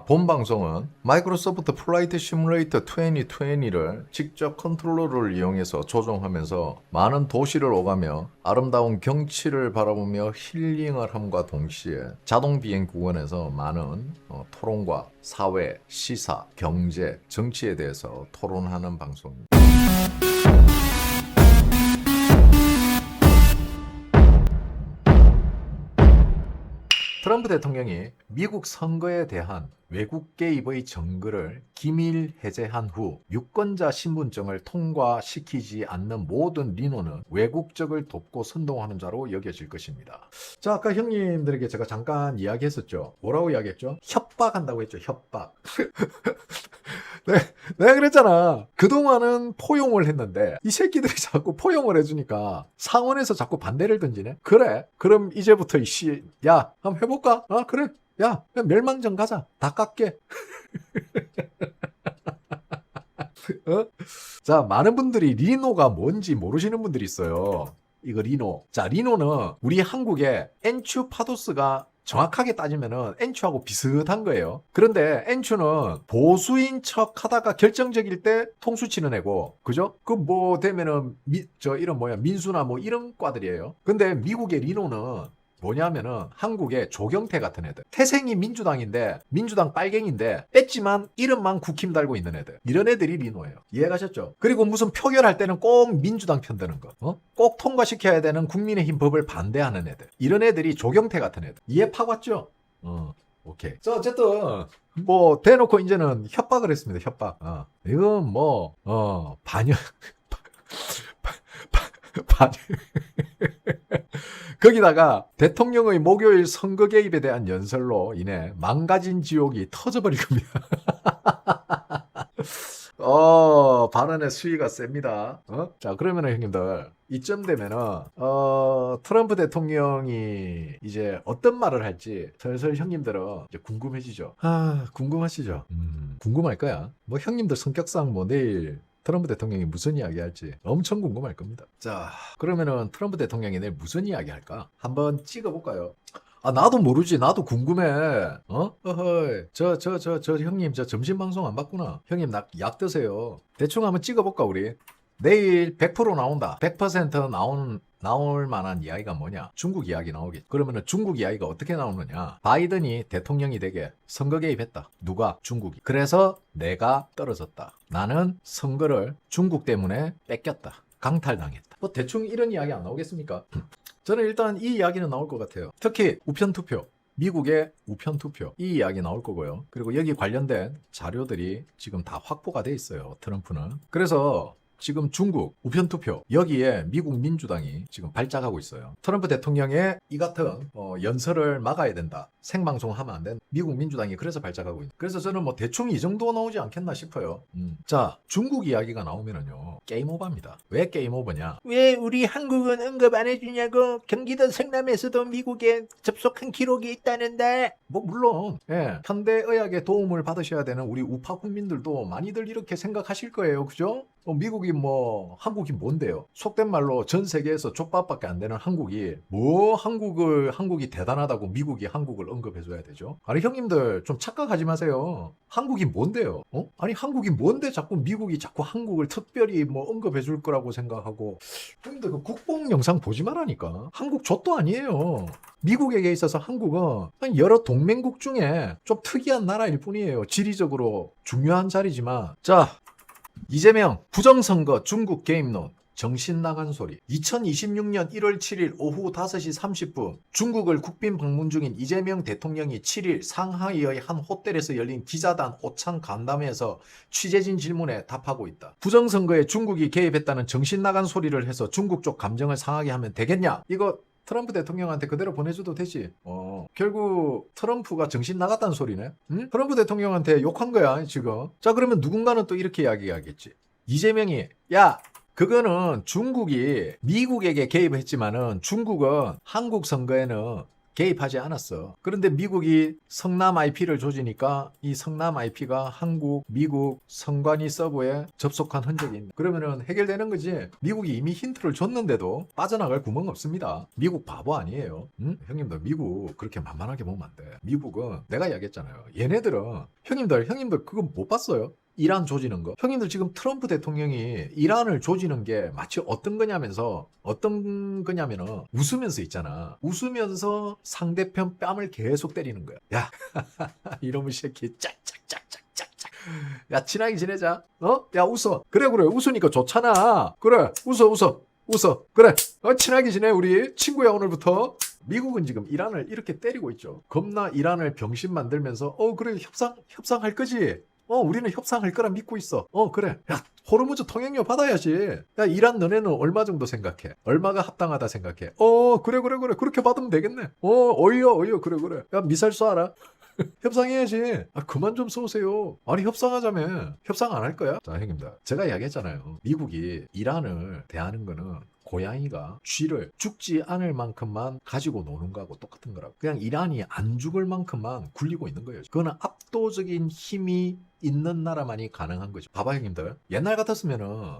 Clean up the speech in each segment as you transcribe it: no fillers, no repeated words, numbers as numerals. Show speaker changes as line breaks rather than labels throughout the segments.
본 방송은 마이크로소프트 플라이트 시뮬레이터 2020를 직접 컨트롤러를 이용해서 조종하면서 많은 도시를 오가며 아름다운 경치를 바라보며 힐링을 함과 동시에 자동 비행 구간에서 많은 토론과 사회, 시사, 경제, 정치에 대해서 토론하는 방송입니다. 트럼프 대통령이 미국 선거에 대한 외국 개입의 증거를 기밀 해제한 후 유권자 신분증을 통과시키지 않는 모든 리노는 외국적을 돕고 선동하는 자로 여겨질 것입니다. 자, 아까 형님들에게 제가 잠깐 이야기했었죠. 뭐라고 이야기했죠? 협박한다고 했죠. 협박. 네, 내가 그랬잖아. 그동안은 포용을 했는데 이 새끼들이 자꾸 포용을 해주니까 상원에서 자꾸 반대를 던지네. 그래, 그럼 이제부터 야, 한번 해볼까? 그래. 야, 그냥 멸망전 가자. 다 깎게. 자, 많은 분들이 리노가 뭔지 모르시는 분들이 있어요. 이거 리노. 자, 리노는 우리 한국의 엔추파도스가 정확하게 따지면은 엔추하고 비슷한 거예요. 그런데 엔추는 보수인 척 하다가 결정적일 때 통수 치는 애고, 그죠? 그 뭐 되면은 이런 민수나 뭐 이런 과들이에요. 근데 미국의 리노는 뭐냐면은 한국의 조경태 같은 애들. 태생이 민주당인데 민주당 빨갱인데 뺐지만 이름만 국힘 달고 있는 애들. 이런 애들이 리노예요. 이해가셨죠? 그리고 무슨 표결할 때는 꼭 민주당 편드는 거. 꼭 통과시켜야 되는 국민의힘 법을 반대하는 애들. 이런 애들이 조경태 같은 애들. 이해 파고 왔죠? 오케이. 자, 어쨌든 뭐 대놓고 이제는 협박을 했습니다. 협박. 이건 반역 반역 거기다가 대통령의 목요일 선거 개입에 대한 연설로 인해 망가진 지옥이 터져버릴 겁니다. 발언의 수위가 셉니다. 자, 그러면은 형님들 이쯤 되면은 트럼프 대통령이 이제 어떤 말을 할지 슬슬 형님들은 이제 궁금해지죠. 궁금하시죠? 궁금할 거야. 뭐 형님들 성격상 뭐 내일 트럼프 대통령이 무슨 이야기 할지 엄청 궁금할 겁니다. 자, 그러면은 트럼프 대통령이 내일 무슨 이야기 할까? 한번 찍어볼까요? 나도 모르지. 나도 궁금해. 어허이. 저 형님, 저 점심 방송 안 봤구나. 형님, 약 드세요. 대충 한번 찍어볼까, 우리? 내일 100% 나온다. 100% 나올 만한 이야기가 뭐냐? 중국 이야기 나오겠지. 그러면은 중국 이야기가 어떻게 나오느냐? 바이든이 대통령이 되게 선거 개입했다. 누가? 중국이. 그래서 내가 떨어졌다. 나는 선거를 중국 때문에 뺏겼다. 강탈당했다. 뭐 대충 이런 이야기 안 나오겠습니까? 저는 일단 이 이야기는 나올 것 같아요. 특히 우편투표. 미국의 우편투표. 이 이야기 나올 거고요. 그리고 여기 관련된 자료들이 지금 다 확보가 돼 있어요. 트럼프는. 그래서 지금 중국 우편투표 여기에 미국 민주당이 지금 발작하고 있어요. 트럼프 대통령의 이 같은 연설을 막아야 된다. 생방송하면 안 된다. 미국 민주당이 그래서 발작하고 있는. 그래서 저는 뭐 대충 이 정도 나오지 않겠나 싶어요. 자, 중국 이야기가 나오면은요 게임 오버입니다. 왜 게임 오버냐? 왜 우리 한국은 언급 안 해주냐고. 경기도 성남에서도 미국에 접속한 기록이 있다는데. 뭐 물론 현대의학의 도움을 받으셔야 되는 우리 우파 국민들도 많이들 이렇게 생각하실 거예요. 그죠? 미국이 한국이 뭔데요? 속된 말로 전 세계에서 족밥밖에 안 되는 한국이 한국이 대단하다고 미국이 한국을 언급해줘야 되죠? 아니 형님들 좀 착각하지 마세요. 한국이 뭔데요? 아니 한국이 뭔데 자꾸 미국이 자꾸 한국을 특별히 언급해줄 거라고 생각하고. 형님들 그 국뽕 영상 보지 말라니까. 한국 족도 아니에요. 미국에게 있어서 한국은 여러 동맹국 중에 좀 특이한 나라일 뿐이에요. 지리적으로 중요한 자리지만. 자, 이재명 부정선거 중국 개입론 정신 나간 소리. 2026년 1월 7일 오후 5시 30분 중국을 국빈 방문 중인 이재명 대통령이 7일 상하이의 한 호텔에서 열린 기자단 오찬 간담회에서 취재진 질문에 답하고 있다. 부정선거에 중국이 개입했다는 정신 나간 소리를 해서 중국 쪽 감정을 상하게 하면 되겠냐? 이거 트럼프 대통령한테 그대로 보내줘도 되지. 결국 트럼프가 정신 나갔다는 소리네. 응? 트럼프 대통령한테 욕한 거야 지금. 자, 그러면 누군가는 또 이렇게 이야기하겠지. 이재명이 그거는 중국이 미국에게 개입했지만은 중국은 한국 선거에는 개입하지 않았어. 그런데 미국이 성남 IP를 조지니까 이 성남 IP가 한국, 미국 성관이 서버에 접속한 흔적이 있네. 그러면은 해결되는 거지. 미국이 이미 힌트를 줬는데도 빠져나갈 구멍 없습니다. 미국 바보 아니에요. 응? 형님들 미국 그렇게 만만하게 보면 안 돼. 미국은 내가 이야기했잖아요. 얘네들은 형님들 그거 못 봤어요? 이란 조지는 거. 형님들 지금 트럼프 대통령이 이란을 조지는 게 마치 어떤 거냐면서 어떤 거냐면은 웃으면서 있잖아. 웃으면서 상대편 뺨을 계속 때리는 거야. 야 이놈의 새끼 짝짝짝짝짝짝. 야 친하게 지내자. 야 웃어. 그래 웃으니까 좋잖아. 그래 웃어. 그래 친하게 지내 우리 친구야 오늘부터. 미국은 지금 이란을 이렇게 때리고 있죠. 겁나 이란을 병신 만들면서 그래 협상할 거지. 우리는 협상할 거라 믿고 있어. 그래. 야, 호르무즈 통행료 받아야지. 야, 이란 너네는 얼마 정도 생각해? 얼마가 합당하다 생각해? 그래. 그렇게 받으면 되겠네. 어이요. 그래. 야, 미사일 쏴라. 협상해야지. 그만 좀 쏘세요. 아니, 협상하자며. 협상 안 할 거야? 자, 형님들. 제가 이야기했잖아요. 미국이 이란을 대하는 거는 고양이가 쥐를 죽지 않을 만큼만 가지고 노는 거하고 똑같은 거라고. 그냥 이란이 안 죽을 만큼만 굴리고 있는 거예요. 그거는 압도적인 힘이 있는 나라만이 가능한 거죠. 봐봐 형님들.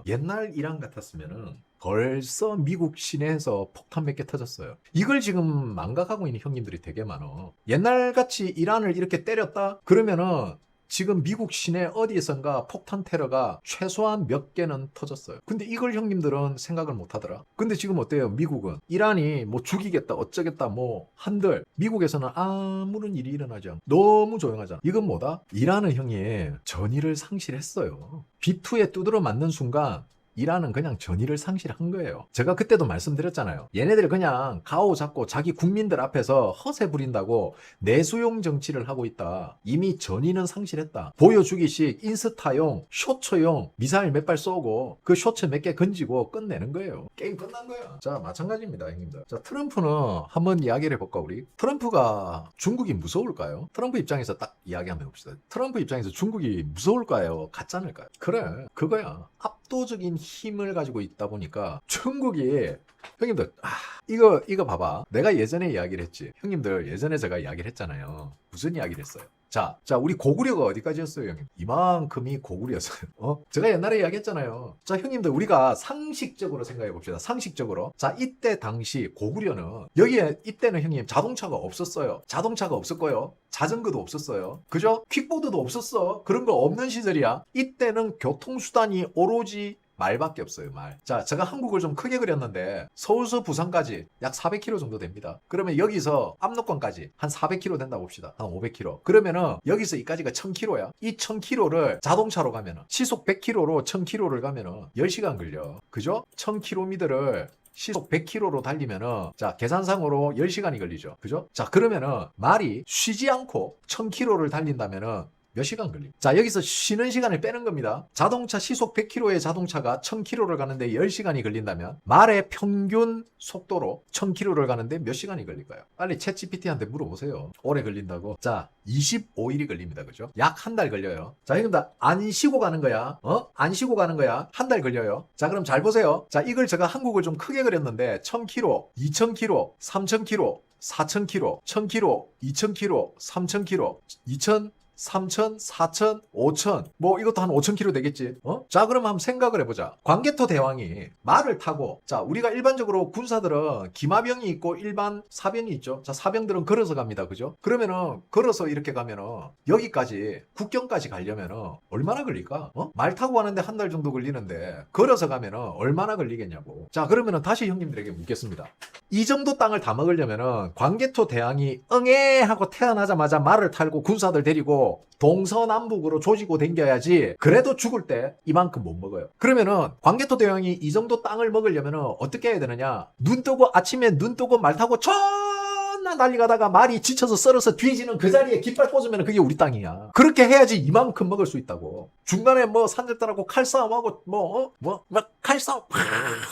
옛날 이란 같았으면은 벌써 미국 시내에서 폭탄 몇 개 터졌어요. 이걸 지금 망각하고 있는 형님들이 되게 많아. 옛날같이 이란을 이렇게 때렸다? 그러면은 지금 미국 시내 어디에선가 폭탄 테러가 최소한 몇 개는 터졌어요. 근데 이걸 형님들은 생각을 못 하더라. 근데 지금 어때요? 미국은 이란이 뭐 죽이겠다 어쩌겠다 뭐 한들 미국에서는 아무런 일이 일어나지 않고 너무 조용하잖아. 이건 뭐다? 이란은 형님 전의를 상실했어요. B2에 두드러 맞는 순간 이란은 그냥 전의를 상실한 거예요. 제가 그때도 말씀드렸잖아요. 얘네들 그냥 가오 잡고 자기 국민들 앞에서 허세 부린다고 내수용 정치를 하고 있다. 이미 전의는 상실했다. 보여주기식 인스타용 쇼츠용 미사일 몇 발 쏘고 그 쇼츠 몇 개 건지고 끝내는 거예요. 게임 끝난 거야. 자 마찬가지입니다 형님들. 자 트럼프는 한번 이야기를 해볼까 우리? 트럼프가 중국이 무서울까요? 트럼프 입장에서 딱 이야기 한번 해봅시다. 트럼프 입장에서 중국이 무서울까요? 가짜일까요? 그래 그거야. 압도적인 힘을 가지고 있다 보니까 중국이 형님들 이거 봐봐. 내가 예전에 이야기를 했지. 형님들 예전에 제가 이야기를 했잖아요. 무슨 이야기를 했어요? 자 우리 고구려가 어디까지였어요 형님? 이만큼이 고구려였어요. 제가 옛날에 이야기했잖아요. 자 형님들 우리가 상식적으로 생각해 봅시다. 상식적으로. 자 이때 당시 고구려는 여기에 이때는 형님 자동차가 없었어요. 자동차가 없었고요. 자전거도 없었어요. 그죠? 퀵보드도 없었어. 그런 거 없는 시절이야. 이때는 교통수단이 오로지 말밖에 없어요, 말. 자, 제가 한국을 좀 크게 그렸는데 서울서 부산까지 약 400km 정도 됩니다. 그러면 여기서 압록강까지 한 400km 된다고 봅시다. 한 500km. 그러면은 여기서 이까지가 1000km야. 이 1000km를 자동차로 가면은 시속 100km로 1000km를 가면은 10시간 걸려. 그죠? 1000km를 시속 100km로 달리면은 자 계산상으로 10시간이 걸리죠. 그죠? 자 그러면은 말이 쉬지 않고 1000km를 달린다면은 몇 시간 걸립니다. 자 여기서 쉬는 시간을 빼는 겁니다. 자동차 시속 100km의 자동차가 1000km를 가는데 10시간이 걸린다면 말의 평균 속도로 1000km를 가는데 몇 시간이 걸릴까요? 빨리 챗GPT한테 물어보세요. 오래 걸린다고. 자 25일이 걸립니다. 그죠? 약 한 달 걸려요. 자 형님들 안 쉬고 가는 거야. 안 쉬고 가는 거야. 한 달 걸려요. 자 그럼 잘 보세요. 자 이걸 제가 한국을 좀 크게 그렸는데 1000km, 2000km, 3000km, 4000km, 1000km, 2000km, 3000km, 2000 3,000, 4,000, 5,000 뭐 이것도 한 5,000km 되겠지. 자 그럼 한번 생각을 해보자. 광개토 대왕이 말을 타고 자 우리가 일반적으로 군사들은 기마병이 있고 일반 사병이 있죠. 자 사병들은 걸어서 갑니다. 그죠? 그러면은 걸어서 이렇게 가면은 여기까지 국경까지 가려면은 얼마나 걸릴까? 말 타고 가는데 한 달 정도 걸리는데 걸어서 가면은 얼마나 걸리겠냐고. 자 그러면은 다시 형님들에게 묻겠습니다. 이 정도 땅을 다 먹으려면은 광개토 대왕이 응애 하고 태어나자마자 말을 타고 군사들 데리고 동서남북으로 조지고 댕겨야지. 그래도 죽을 때 이만큼 못 먹어요. 그러면은 광개토 대왕이 이 정도 땅을 먹으려면은 어떻게 해야 되느냐? 눈 뜨고 아침에 눈 뜨고 말 타고 존나 난리 가다가 말이 지쳐서 썰어서 뒤지는 그 자리에 깃발 꽂으면 그게 우리 땅이야. 그렇게 해야지 이만큼 먹을 수 있다고. 중간에 뭐 산들딸하고 칼싸움하고 칼싸움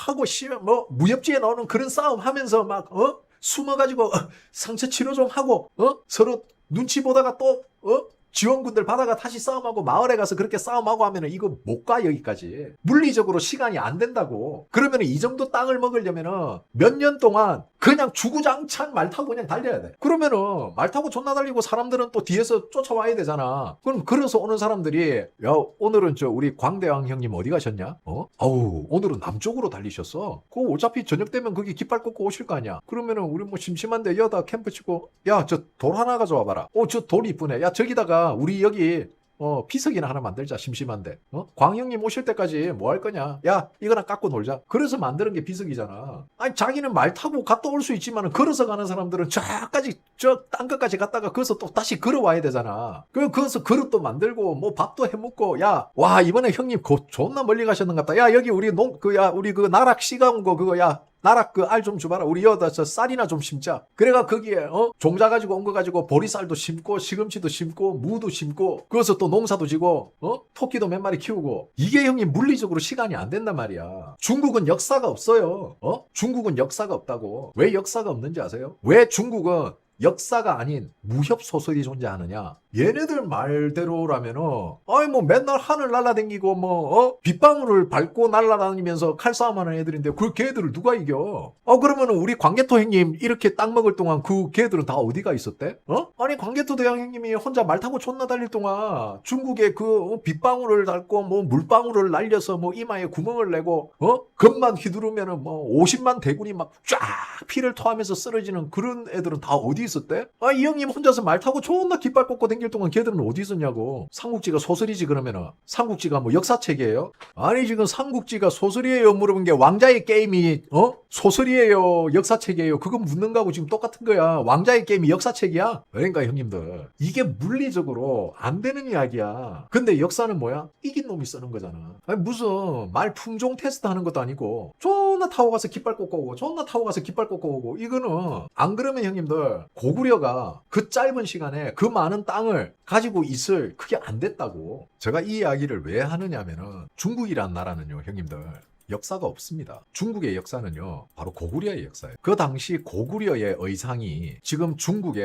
하고 뭐 무협지에 나오는 그런 싸움 하면서 막 숨어가지고 상처 치료 좀 하고 서로 눈치 보다가 또 지원군들 받아가 다시 싸움하고 마을에 가서 그렇게 싸움하고 하면은 이거 못 가 여기까지. 물리적으로 시간이 안 된다고. 그러면은 이 정도 땅을 먹으려면은 몇 년 동안 그냥 주구장창 말 타고 그냥 달려야 돼. 그러면은 말 타고 존나 달리고 사람들은 또 뒤에서 쫓아와야 되잖아. 그럼 그래서 오는 사람들이 야 오늘은 저 우리 광대왕 형님 어디 가셨냐? 아우 오늘은 남쪽으로 달리셨어. 그거 어차피 저녁 되면 거기 깃발 꽂고 오실 거 아니야. 그러면은 우리 뭐 심심한데 여다 캠프 치고 야 저 돌 하나 가져와 봐라. 저 돌 이쁘네. 야 저기다가 우리 여기 비석이나 하나 만들자. 심심한데. 광형님 오실 때까지 뭐 할 거냐? 야, 이거나 깎고 놀자. 그래서 만드는 게 비석이잖아. 아니, 자기는 말 타고 갔다 올 수 있지만 걸어서 가는 사람들은 저까지, 저 땅끝까지 갔다가 거기서 또 다시 걸어와야 되잖아. 거기서 그릇도 만들고, 뭐 밥도 해 먹고, 야, 와, 이번에 형님 존나 멀리 가셨는 것 같다. 야, 여기 우리 우리 그 나락 씨가 온 거 그거, 야. 나락 그 알 좀 줘봐라. 우리 여다 저 쌀이나 좀 심자. 그래가 거기에 종자 가지고 온 거 가지고 보리쌀도 심고 시금치도 심고 무도 심고 거기서 또 농사도 지고 토끼도 몇 마리 키우고 이게 형님 물리적으로 시간이 안 된단 말이야. 중국은 역사가 없어요. 중국은 역사가 없다고. 왜 역사가 없는지 아세요? 왜 중국은 역사가 아닌 무협 소설이 존재하느냐? 얘네들 말대로라면은 아니 뭐 맨날 하늘 날아다니고 뭐 빗방울을 밟고 날아다니면서 칼싸움하는 애들인데 그 걔들을 누가 이겨? 그러면은 우리 광개토 형님 이렇게 땅 먹을 동안 그 걔들은 다 어디가 있었대? 아니 광개토 대왕 형님이 혼자 말 타고 존나 달릴 동안 중국에 그 빗방울을 닳고 뭐 물방울을 날려서 뭐 이마에 구멍을 내고 금만 휘두르면은 뭐 50만 대군이 막 쫙 피를 토하면서 쓰러지는 그런 애들은 다 어디 있었대? 이 형님 혼자서 말 타고 존나 깃발 꽂고 댕길 동안 걔들은 어디 있었냐고. 삼국지가 소설이지 그러면은. 삼국지가 뭐 역사책이에요? 아니 지금 삼국지가 소설이에요 물어본 게 왕자의 게임이 소설이에요 역사책이에요 그거 묻는 거하고 지금 똑같은 거야. 왕자의 게임이 역사책이야? 그러니까 형님들 이게 물리적으로 안 되는 이야기야. 근데 역사는 뭐야? 이긴 놈이 쓰는 거잖아. 아니 무슨 말 품종 테스트 하는 것도 아니고 존나 타고 가서 깃발 꽂고 오고 존나 타고 가서 깃발 꽂고 오고 이거는 안 그러면 형님들 고구려가 그 짧은 시간에 그 많은 땅을 가지고 있을 그게 안 됐다고. 제가 이 이야기를 왜 하느냐면은 중국이란 나라는요 형님들 역사가 없습니다. 중국의 역사는요 바로 고구려의 역사예요. 그 당시 고구려의 의상이 지금 중국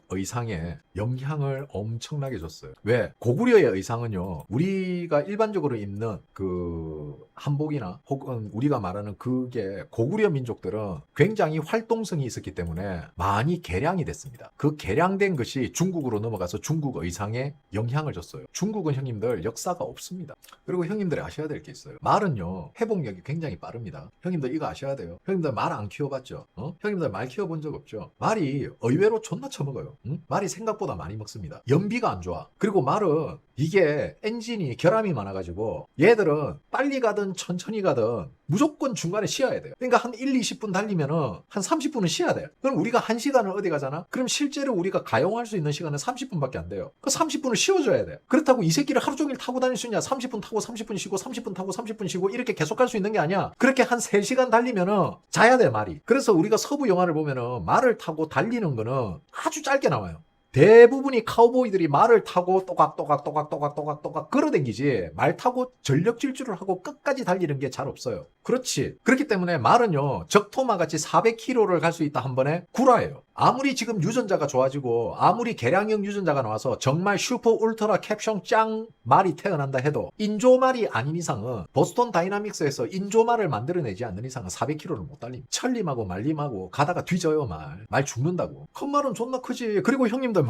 의상에 영향을 엄청나게 줬어요. 왜? 고구려의 의상은요 우리가 일반적으로 입는 그 한복이나 혹은 우리가 말하는 그게 고구려 민족들은 굉장히 활동성이 있었기 때문에 많이 개량이 됐습니다. 그 개량된 것이 중국으로 넘어가서 중국 의상에 영향을 줬어요. 중국은 형님들 역사가 없습니다. 그리고 형님들이 아셔야 될 게 있어요. 말은요 회복력이 굉장히 빠릅니다. 형님들 이거 아셔야 돼요. 형님들 말 안 키워봤죠? 형님들 말 키워본 적 없죠? 말이 의외로 존나 처먹어요. 말이 생각보다 많이 먹습니다. 연비가 안 좋아. 그리고 말은 이게 엔진이 결함이 많아가지고 얘들은 빨리 가든 천천히 가든 무조건 중간에 쉬어야 돼요. 그러니까 한 1, 20분 달리면은 한 30분은 쉬어야 돼요. 그럼 우리가 1시간을 어디 가잖아? 그럼 실제로 우리가 가용할 수 있는 시간은 30분밖에 안 돼요. 그 30분을 쉬어줘야 돼요. 그렇다고 이 새끼를 하루 종일 타고 다닐 수 있냐? 30분 타고 30분 쉬고 30분 타고 30분 쉬고 이렇게 계속 할 수 있는 게 아니야. 그렇게 한 3시간 달리면은 자야 돼 말이. 그래서 우리가 서부 영화를 보면은 말을 타고 달리는 거는 아주 짧게 나와요. 대부분이 카우보이들이 말을 타고 또각또각 걸어댕기지 말 타고 전력 질주를 하고 끝까지 달리는 게 잘 없어요. 그렇지. 그렇기 때문에 말은요 적토마 같이 400km를 갈 수 있다 한 번에 구라예요. 아무리 지금 유전자가 좋아지고 아무리 개량형 유전자가 나와서 정말 슈퍼 울트라 캡숑 짱 말이 태어난다 해도 인조말이 아닌 이상은 보스턴 다이나믹스에서 인조말을 만들어내지 않는 이상은 400km를 못 달립니다. 천림하고 말림하고 가다가 뒤져요 말 죽는다고. 큰 말은 존나 크지. 그리고 형님들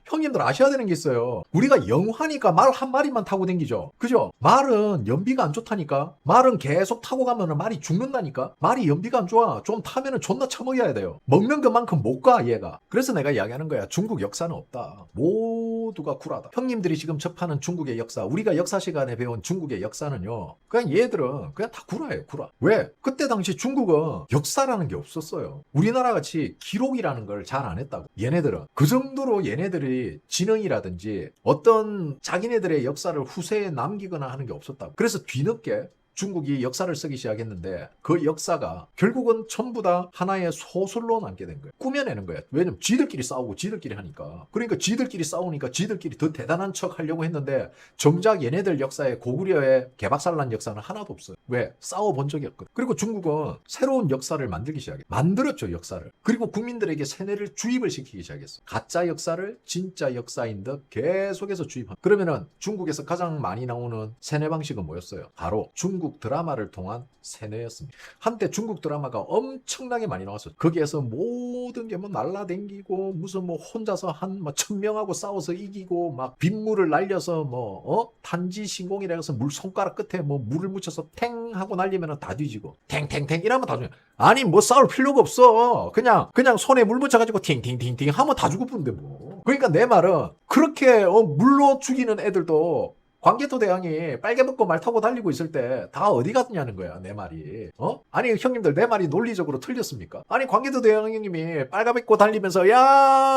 형님들 아셔야 되는 게 있어요. 우리가 영화니까 말 한 마리만 타고 댕기죠. 그죠? 말은 연비가 안 좋다니까. 말은 계속 타고 가면은 말이 죽는다니까. 말이 연비가 안 좋아. 좀 타면은 존나 처먹여야 돼요. 먹는 것만큼 못 가 얘가. 그래서 내가 이야기하는 거야. 중국 역사는 없다. 모두가 굴하다. 형님들이 지금 접하는 중국의 역사, 우리가 역사 시간에 배운 중국의 역사는요 그냥 얘들은 그냥 다 구라예요. 구라. 왜? 그때 당시 중국은 역사라는 게 없었어요. 우리나라 같이 기록이라는 걸 잘 안 했다고. 얘네들은 그 정도로 얘네들이 지능이라든지 어떤 자기네들의 역사를 후세에 남기거나 하는 게 없었다고. 그래서 뒤늦게 중국이 역사를 쓰기 시작했는데 그 역사가 결국은 전부 다 하나의 소설로 남게 된 거예요. 꾸며내는 거예요. 왜냐면 지들끼리 싸우고 지들끼리 하니까. 그러니까 지들끼리 싸우니까 지들끼리 더 대단한 척 하려고 했는데 정작 얘네들 역사에 고구려의 개박살난 역사는 하나도 없어요. 왜? 싸워본 적이 없거든. 그리고 중국은 새로운 역사를 만들기 시작해. 만들었죠, 역사를. 그리고 국민들에게 세뇌를 주입을 시키기 시작했어. 가짜 역사를 진짜 역사인 듯 계속해서 주입한. 그러면은 중국에서 가장 많이 나오는 세뇌 방식은 뭐였어요? 바로 중국 드라마를 통한 세뇌였습니다. 한때 중국 드라마가 엄청나게 많이 나왔어요. 거기에서 모든 게 뭐 날라댕기고 무슨 뭐 혼자서 한 뭐 1000명하고 싸워서 이기고 막 빗물을 날려서 뭐 탄지 신공이라 해서 물 손가락 끝에 뭐 물을 묻혀서 탱 하고 날리면 다 뒤지고 탱탱탱 이러면 다 죽어. 아니 뭐 싸울 필요가 없어. 그냥 손에 물 묻혀가지고 팅팅팅팅 하면 다 죽어보는데 뭐. 그러니까 내 말은 그렇게 물로 죽이는 애들도 광개토 대왕이 빨개 벗고 말 타고 달리고 있을 때 다 어디 갔냐는 거야, 내 말이. 아니 형님들 내 말이 논리적으로 틀렸습니까? 아니 광개토 대왕 형님이 빨가 벗고 달리면서 야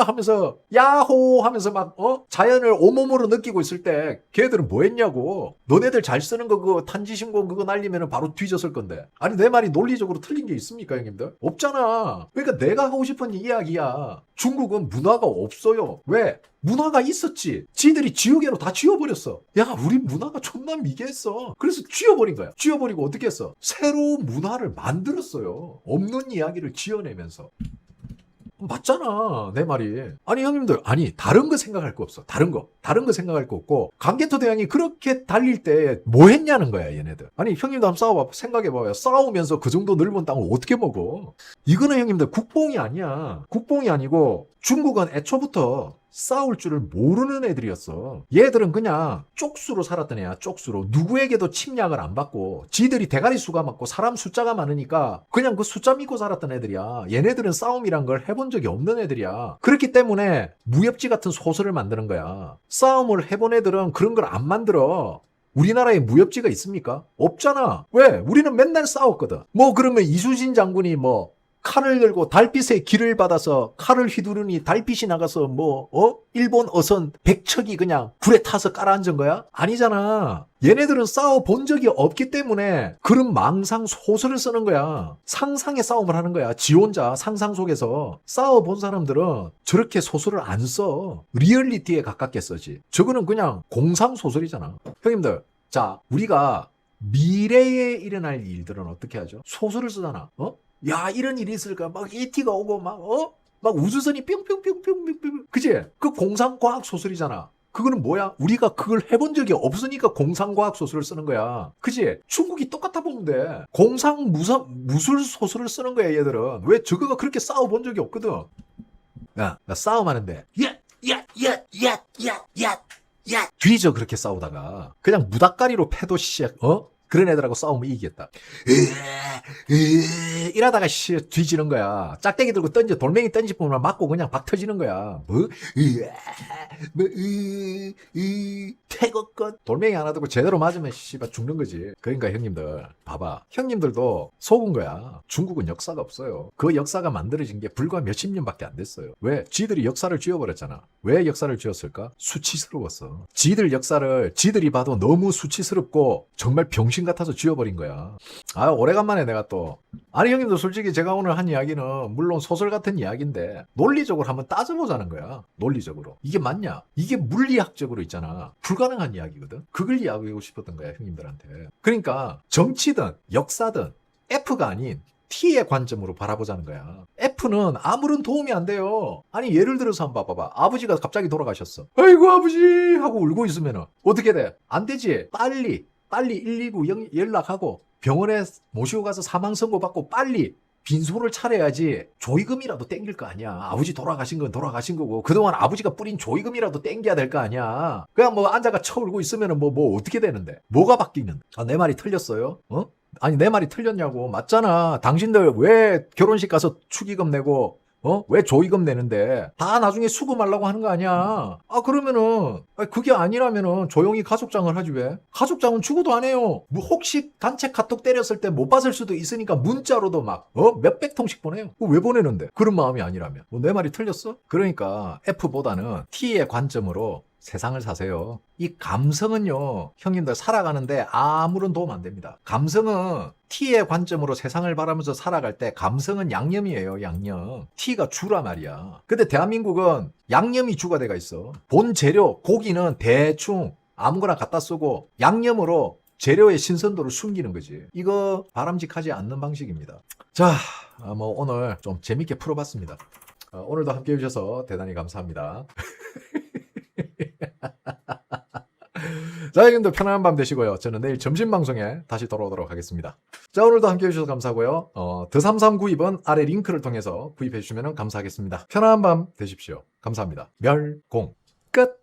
하면서 야호 하면서 막 자연을 온몸으로 느끼고 있을 때 걔들은 뭐 했냐고. 너네들 잘 쓰는 거 그거 탄지신공 그거 날리면 바로 뒤졌을 건데. 아니 내 말이 논리적으로 틀린 게 있습니까, 형님들? 없잖아. 그러니까 내가 하고 싶은 이야기야. 중국은 문화가 없어요. 왜? 문화가 있었지. 지들이 지우개로 다 지워버렸어. 야, 우리 문화가 존나 미개했어. 그래서 지워버린 거야. 지워버리고 어떻게 했어? 새로운 문화를 만들었어요. 없는 이야기를 지어내면서. 맞잖아, 내 말이. 아니 형님들, 아니 다른 거 생각할 거 없어. 다른 거 생각할 거 없고 광개토 대왕이 그렇게 달릴 때 뭐 했냐는 거야, 얘네들. 아니 형님도 한번 싸워봐. 생각해봐요. 싸우면서 그 정도 넓은 땅을 어떻게 먹어? 이거는 형님들 국뽕이 아니야. 국뽕이 아니고 중국은 애초부터 싸울 줄을 모르는 애들이었어. 얘들은 그냥 쪽수로 살았던 애야, 쪽수로. 누구에게도 침략을 안 받고 지들이 대가리 수가 많고 사람 숫자가 많으니까 그냥 그 숫자 믿고 살았던 애들이야. 얘네들은 싸움이란 걸 해본 적이 없는 애들이야. 그렇기 때문에 무협지 같은 소설을 만드는 거야. 싸움을 해본 애들은 그런 걸 안 만들어. 우리나라에 무협지가 있습니까? 없잖아. 왜? 우리는 맨날 싸웠거든. 뭐 그러면 이순신 장군이 뭐 칼을 들고 달빛의 길을 받아서 칼을 휘두르니 달빛이 나가서 일본 어선 100척이 그냥 불에 타서 깔아앉은 거야? 아니잖아. 얘네들은 싸워본 적이 없기 때문에 그런 망상 소설을 쓰는 거야. 상상의 싸움을 하는 거야. 지 혼자 상상 속에서. 싸워본 사람들은 저렇게 소설을 안 써. 리얼리티에 가깝게 쓰지. 저거는 그냥 공상 소설이잖아. 형님들, 자, 우리가 미래에 일어날 일들은 어떻게 하죠? 소설을 쓰잖아. 야, 이런 일이 있을까? 막 ET가 오고 막 우주선이 뿅뿅뿅뿅뿅뿅. 그치? 그 공상과학 소설이잖아. 그거는 뭐야? 우리가 그걸 해본 적이 없으니까 공상과학 소설을 쓰는 거야. 그치? 중국이 똑같아 보면 돼. 무술 소설을 쓰는 거야, 얘들은. 왜? 저거가 그렇게 싸워본 적이 없거든. 야, 나 싸움하는데. 야. 뒤져, 그렇게 싸우다가. 그냥 무닥가리로 패도 그런 애들하고 싸우면 이기겠다. 이러다가 뒤지는 거야. 짝대기 들고 돌멩이 던지면 맞고 그냥 박 터지는 거야. 태극권 돌멩이 하나 들고 제대로 맞으면 죽는 거지. 그러니까 형님들 봐봐. 형님들도 속은 거야. 중국은 역사가 없어요. 그 역사가 만들어진 게 불과 몇십 년밖에 안 됐어요. 왜? 지들이 역사를 지워버렸잖아. 왜 역사를 지웠을까? 수치스러웠어. 지들 역사를 지들이 봐도 너무 수치스럽고 정말 병신 같아서 지워버린 거야. 아, 오래간만에 내가 또 아니 형님들, 솔직히 제가 오늘 한 이야기는 물론 소설 같은 이야기인데 논리적으로 한번 따져보자는 거야. 논리적으로 이게 맞냐? 이게 물리학적으로 있잖아. 불가능한 이야기거든. 그걸 이야기하고 싶었던 거야, 형님들한테. 그러니까 정치든 역사든 F가 아닌 T의 관점으로 바라보자는 거야. F는 아무런 도움이 안 돼요. 아니 예를 들어서 한번 봐봐. 아버지가 갑자기 돌아가셨어. 아이고 아버지 하고 울고 있으면 어떻게 돼? 안 되지. 빨리 119 연락하고 병원에 모시고 가서 사망 선고 받고 빨리 빈소를 차려야지. 조의금이라도 땡길 거 아니야. 아버지 돌아가신 건 돌아가신 거고 그동안 아버지가 뿌린 조의금이라도 땡겨야 될 거 아니야. 그냥 앉아가 쳐울고 있으면 뭐 어떻게 되는데? 뭐가 바뀌는데? 아, 내 말이 틀렸어요? 아니 내 말이 틀렸냐고. 맞잖아. 당신들 왜 결혼식 가서 축의금 내고 왜 조의금 내는데 다 나중에 수금하려고 하는 거 아니야. 아, 그러면은 그게 아니라면은 조용히 가족장을 하지. 왜? 가족장은 죽어도 안 해요. 뭐 혹시 단체 카톡 때렸을 때 못 받을 수도 있으니까 문자로도 막 몇백 통씩 보내요. 왜 보내는데? 그런 마음이 아니라면. 내 말이 틀렸어? 그러니까 F보다는 T의 관점으로 세상을 사세요. 이 감성은요, 형님들 살아가는데 아무런 도움 안 됩니다. 감성은 T의 관점으로 세상을 바라면서 살아갈 때 감성은 양념이에요, 양념. T가 주라 말이야. 근데 대한민국은 양념이 주가 돼가 있어. 본 재료, 고기는 대충 아무거나 갖다 쓰고 양념으로 재료의 신선도를 숨기는 거지. 이거 바람직하지 않는 방식입니다. 자, 뭐 오늘 좀 재밌게 풀어봤습니다. 오늘도 함께 해주셔서 대단히 감사합니다. 자, 형님들 편안한 밤 되시고요. 저는 내일 점심 방송에 다시 돌아오도록 하겠습니다. 자, 오늘도 함께 해주셔서 감사하고요. 더33 구입은 아래 링크를 통해서 구입해 주시면 감사하겠습니다. 편안한 밤 되십시오. 감사합니다. 멸공 끝!